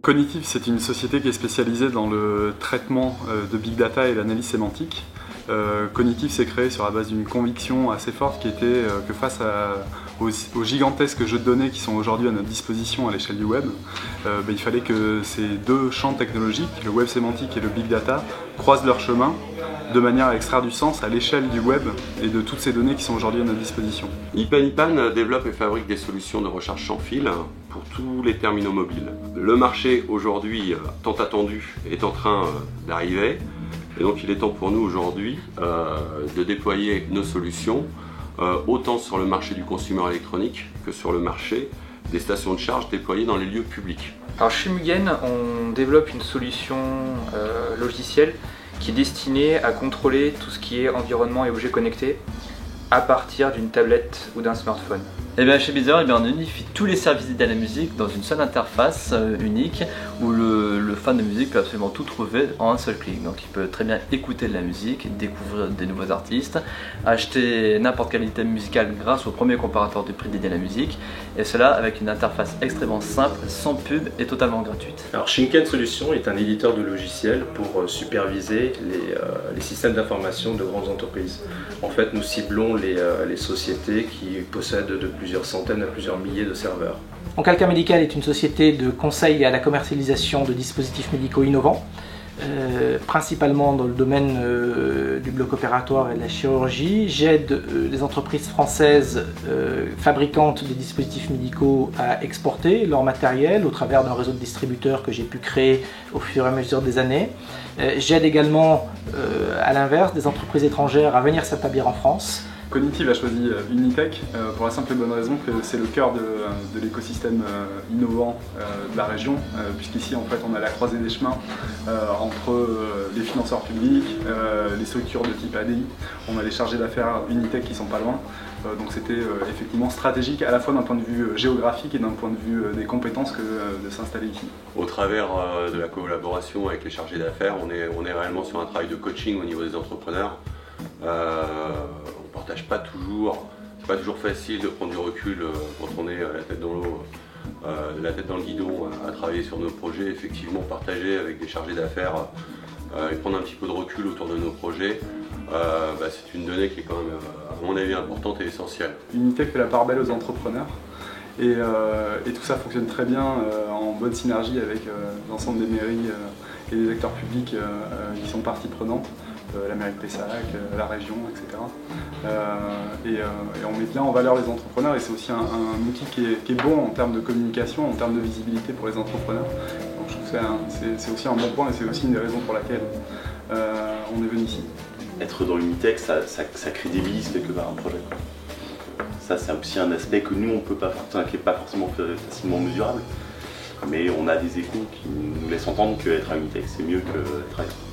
Cognitive, c'est une société qui est spécialisée dans le traitement de big data et l'analyse sémantique. Cognitive s'est créé sur la base d'une conviction assez forte qui était que face aux gigantesques jeux de données qui sont aujourd'hui à notre disposition à l'échelle du web, il fallait que ces deux champs technologiques, le web sémantique et le big data, croisent leur chemin de manière à extraire du sens à l'échelle du web et de toutes ces données qui sont aujourd'hui à notre disposition. Ipan développe et fabrique des solutions de recharge sans fil pour tous les terminaux mobiles. Le marché aujourd'hui, tant attendu, est en train d'arriver. Et donc il est temps pour nous aujourd'hui de déployer nos solutions autant sur le marché du consumer électronique que sur le marché des stations de charge déployées dans les lieux publics. Alors chez Mugen, on développe une solution logicielle qui est destinée à contrôler tout ce qui est environnement et objets connectés à partir d'une tablette ou d'un smartphone. Et bien chez Beezer, on unifie tous les services de la musique dans une seule interface unique où le fan de musique peut absolument tout trouver en un seul clic. Donc il peut très bien écouter de la musique, découvrir des nouveaux artistes, acheter n'importe quel item musical grâce au premier comparateur de prix dédié à la musique, et cela avec une interface extrêmement simple, sans pub et totalement gratuite. Alors Shinken Solutions est un éditeur de logiciels pour superviser les systèmes d'information de grandes entreprises. En fait, nous ciblons les sociétés qui possèdent de plusieurs centaines à plusieurs milliers de serveurs. Donc Alka Medical est une société de conseil à la commercialisation de dispositifs médicaux innovants, principalement dans le domaine du bloc opératoire et de la chirurgie. J'aide les entreprises françaises fabricantes des dispositifs médicaux à exporter leur matériel au travers d'un réseau de distributeurs que j'ai pu créer au fur et à mesure des années. J'aide également, à l'inverse, des entreprises étrangères à venir s'établir en France. Cognitive a choisi Unitech pour la simple et bonne raison que c'est le cœur de l'écosystème innovant de la région, puisqu'ici en fait on a la croisée des chemins entre les financeurs publics, les structures de type ADI, on a les chargés d'affaires Unitech qui sont pas loin, donc c'était effectivement stratégique à la fois d'un point de vue géographique et d'un point de vue des compétences que de s'installer ici. Au travers de la collaboration avec les chargés d'affaires, on est réellement sur un travail de coaching au niveau des entrepreneurs. On partage pas toujours, c'est pas toujours facile de prendre du recul quand on est la tête dans l'eau, la tête dans le guidon, à travailler sur nos projets, effectivement partager avec des chargés d'affaires et prendre un petit peu de recul autour de nos projets, c'est une donnée qui est quand même, à mon avis, importante et essentielle. Unitech fait la part belle aux entrepreneurs et tout ça fonctionne très bien en bonne synergie avec l'ensemble des mairies et des acteurs publics qui sont partie prenante. La mairie de Pessac, la région, etc. Et on met bien en valeur les entrepreneurs et c'est aussi un outil qui est bon en termes de communication, en termes de visibilité pour les entrepreneurs. Donc je trouve que c'est aussi un bon point et c'est aussi une des raisons pour laquelle on est venu ici. Être dans Unitech, ça crédibilise quelque part un projet. Donc, ça c'est aussi un aspect que nous on peut pas, qui n'est pas forcément facilement mesurable, mais on a des échos qui nous laissent entendre qu'être à Unitech c'est mieux qu'être ailleurs.